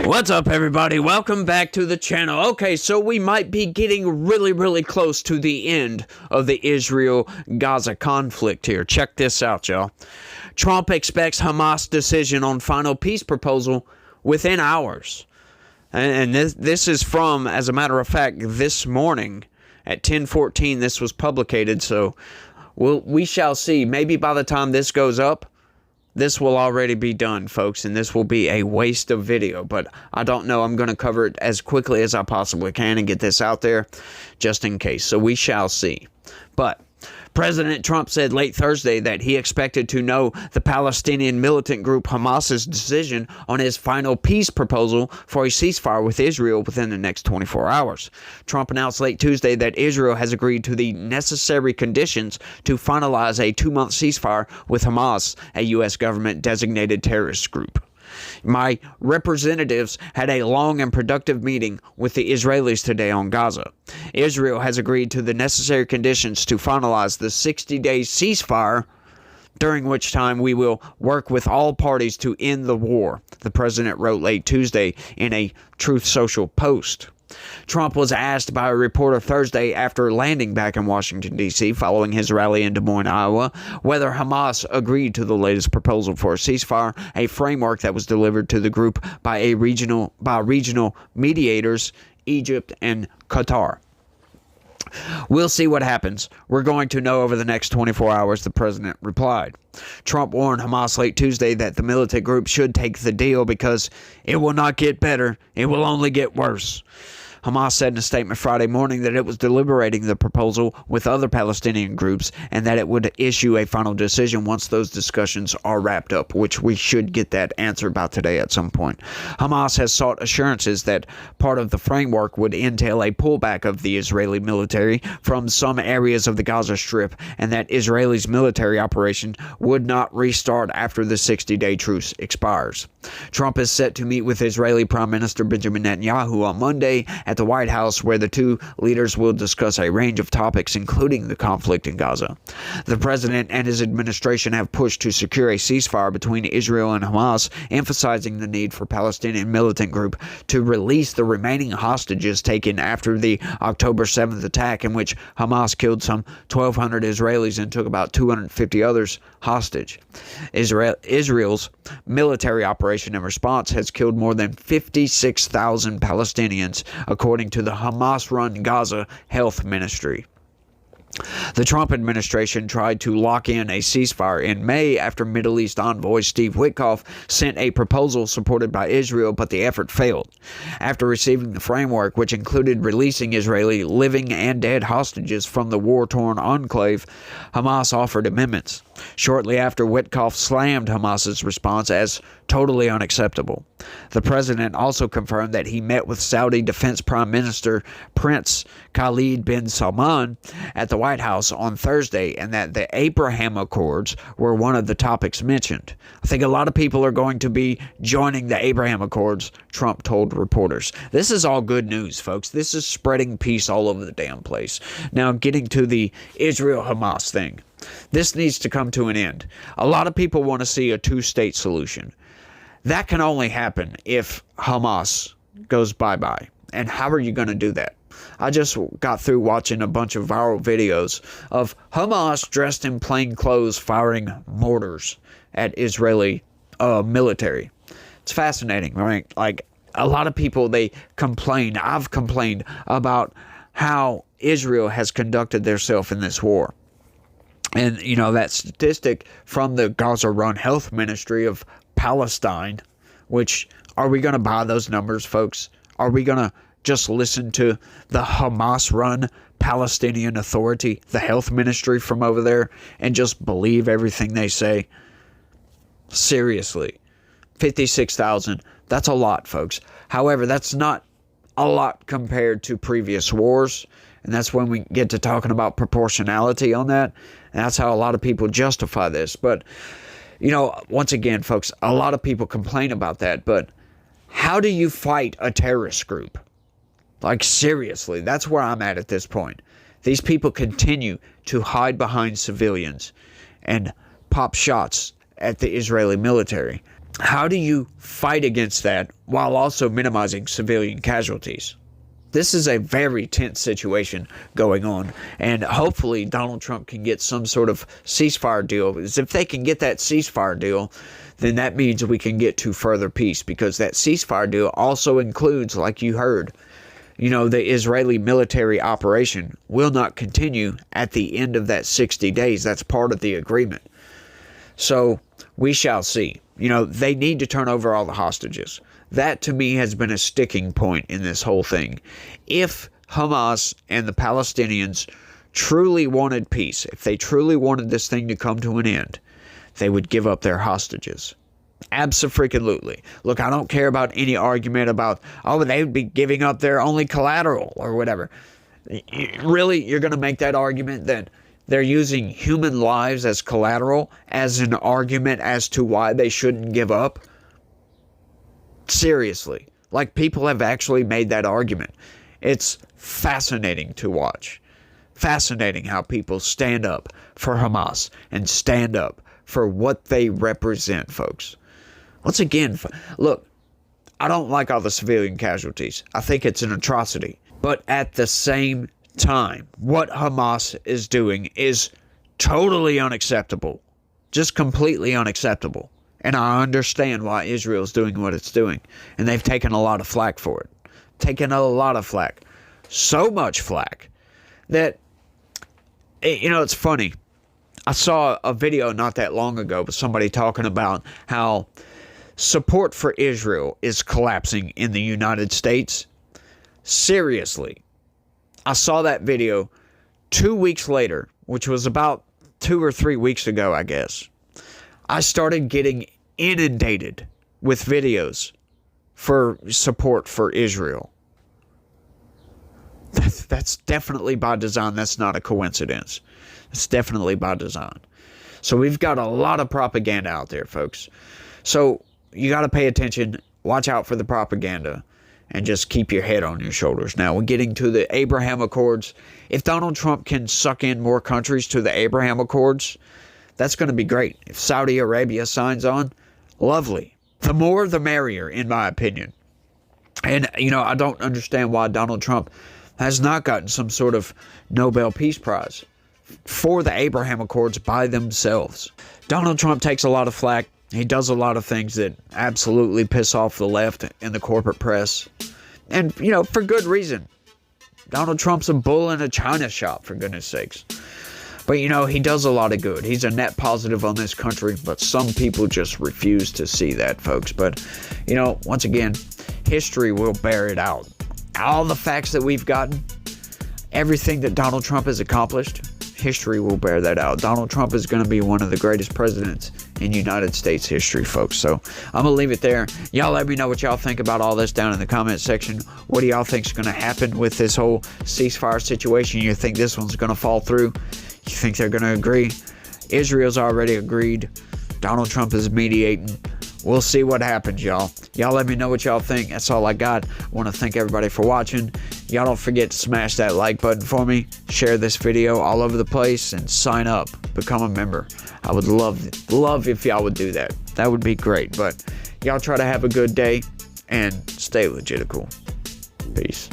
What's up, everybody? Welcome back to the channel. Okay, so we might be getting really close to the end of the Israel-Gaza conflict here. Check this out, y'all. Trump expects Hamas decision on final peace proposal within hours. And this is from, as a matter of fact, this morning at 10:14 this was publicated, so we shall see. Maybe by the time this goes up, this will already be done, folks, and this will be a waste of video, but I don't know. I'm going to cover it as quickly as I possibly can and get this out there just in case, so we shall see. But President Trump said late Thursday that he expected to know the Palestinian militant group Hamas's decision on his final peace proposal for a ceasefire with Israel within the next 24 hours. Trump announced late Tuesday that Israel has agreed to the necessary conditions to finalize a 2-month ceasefire with Hamas, a U.S. government-designated terrorist group. My representatives had a long and productive meeting with the Israelis today on Gaza. Israel has agreed to the necessary conditions to finalize the 60-day ceasefire, during which time we will work with all parties to end the war, the president wrote late Tuesday in a Truth Social post. Trump was asked by a reporter Thursday after landing back in Washington, D.C. following his rally in Des Moines, Iowa, whether Hamas agreed to the latest proposal for a ceasefire, a framework that was delivered to the group by regional mediators, Egypt and Qatar. We'll see what happens. We're going to know over the next 24 hours, the president replied. Trump warned Hamas late Tuesday that the militant group should take the deal because it will not get better, it will only get worse. Hamas said in a statement Friday morning that it was deliberating the proposal with other Palestinian groups and that it would issue a final decision once those discussions are wrapped up, which we should get that answer about today at some point. Hamas has sought assurances that part of the framework would entail a pullback of the Israeli military from some areas of the Gaza Strip and that Israel's military operation would not restart after the 60-day truce expires. Trump is set to meet with Israeli Prime Minister Benjamin Netanyahu on Monday at the White House, where the two leaders will discuss a range of topics, including the conflict in Gaza. The president and his administration have pushed to secure a ceasefire between Israel and Hamas, emphasizing the need for Palestinian militant group to release the remaining hostages taken after the October 7th attack, in which Hamas killed some 1,200 Israelis and took about 250 others hostage. Israel's military operation in response has killed more than 56,000 Palestinians, according to the Hamas-run Gaza Health Ministry. The Trump administration tried to lock in a ceasefire in May after Middle East envoy Steve Witkoff sent a proposal supported by Israel, but the effort failed. After receiving the framework, which included releasing Israeli living and dead hostages from the war-torn enclave, Hamas offered amendments. Shortly after, Witkoff slammed Hamas's response as totally unacceptable. The president also confirmed that he met with Saudi Defense Prime Minister Prince Khalid bin Salman at the White House on Thursday and that the Abraham Accords were one of the topics mentioned. I think a lot of people are going to be joining the Abraham Accords, Trump told reporters. This is all good news, folks. This is spreading peace all over the damn place. Now, getting to the Israel-Hamas thing. This needs to come to an end. A lot of people want to see a two-state solution. That can only happen if Hamas goes bye-bye. And how are you going to do that? I just got through watching a bunch of viral videos of Hamas dressed in plain clothes firing mortars at Israeli military. It's fascinating, right? Like, a lot of people, they complain. I've complained about how Israel has conducted themselves in this war. And, you know, that statistic from the Gaza-run Health Ministry of Palestine, which, are we going to buy those numbers, folks? Are we going to just listen to the Hamas-run Palestinian Authority, the health ministry from over there, and just believe everything they say? Seriously. 56,000. That's a lot, folks. However, that's not a lot compared to previous wars. And that's when we get to talking about proportionality on that. And that's how a lot of people justify this. But, you know, once again, folks, a lot of people complain about that. But how do you fight a terrorist group? Like, seriously, that's where I'm at this point. These people continue to hide behind civilians and pop shots at the Israeli military. How do you fight against that while also minimizing civilian casualties? This is a very tense situation going on, and hopefully Donald Trump can get some sort of ceasefire deal. Because if they can get that ceasefire deal, then that means we can get to further peace, because that ceasefire deal also includes, like you heard, the Israeli military operation will not continue at the end of that 60 days. That's part of the agreement. So we shall see. They need to turn over all the hostages. That, to me, has been a sticking point in this whole thing. If Hamas and the Palestinians truly wanted peace, if they truly wanted this thing to come to an end, they would give up their hostages. Abso-freaking-lutely. Look, I don't care about any argument about, they would be giving up their only collateral or whatever. Really, you're going to make that argument that they're using human lives as collateral as an argument as to why they shouldn't give up? Seriously. Like, people have actually made that argument. It's fascinating to watch. Fascinating how people stand up for Hamas and stand up for what they represent, folks. Once again, look, I don't like all the civilian casualties. I think it's an atrocity. But at the same time, what Hamas is doing is totally unacceptable. Just completely unacceptable. And I understand why Israel's doing what it's doing. And they've taken a lot of flack for it. Taken a lot of flack. So much flack that, it's funny. I saw a video not that long ago with somebody talking about how support for Israel is collapsing in the United States. Seriously. I saw that video 2 weeks later, which was about 2 or 3 weeks ago, I guess. I started getting inundated with videos for support for Israel. That's definitely by design. That's not a coincidence. It's definitely by design. So we've got a lot of propaganda out there, folks. So you got to pay attention, watch out for the propaganda, and just keep your head on your shoulders. Now, we're getting to the Abraham Accords. If Donald Trump can suck in more countries to the Abraham Accords, that's going to be great. If Saudi Arabia signs on, lovely. The more, the merrier, in my opinion. And, I don't understand why Donald Trump has not gotten some sort of Nobel Peace Prize for the Abraham Accords by themselves. Donald Trump takes a lot of flack. He does a lot of things that absolutely piss off the left and the corporate press. And, for good reason. Donald Trump's a bull in a china shop, for goodness sakes. But, he does a lot of good. He's a net positive on this country, but some people just refuse to see that, folks. But, once again, history will bear it out. All the facts that we've gotten, everything that Donald Trump has accomplished, history will bear that out. Donald Trump is going to be one of the greatest presidents in United States history, folks. So I'm going to leave it there. Y'all let me know what y'all think about all this down in the comment section. What do y'all think is going to happen with this whole ceasefire situation? You think this one's going to fall through? You think they're going to agree? Israel's already agreed. Donald Trump is mediating. We'll see what happens, y'all. Y'all let me know what y'all think. That's all I got. I want to thank everybody for watching. Y'all don't forget to smash that like button for me. Share this video all over the place and sign up. Become a member. I would love if y'all would do that. That would be great. But y'all try to have a good day and stay logical. Peace.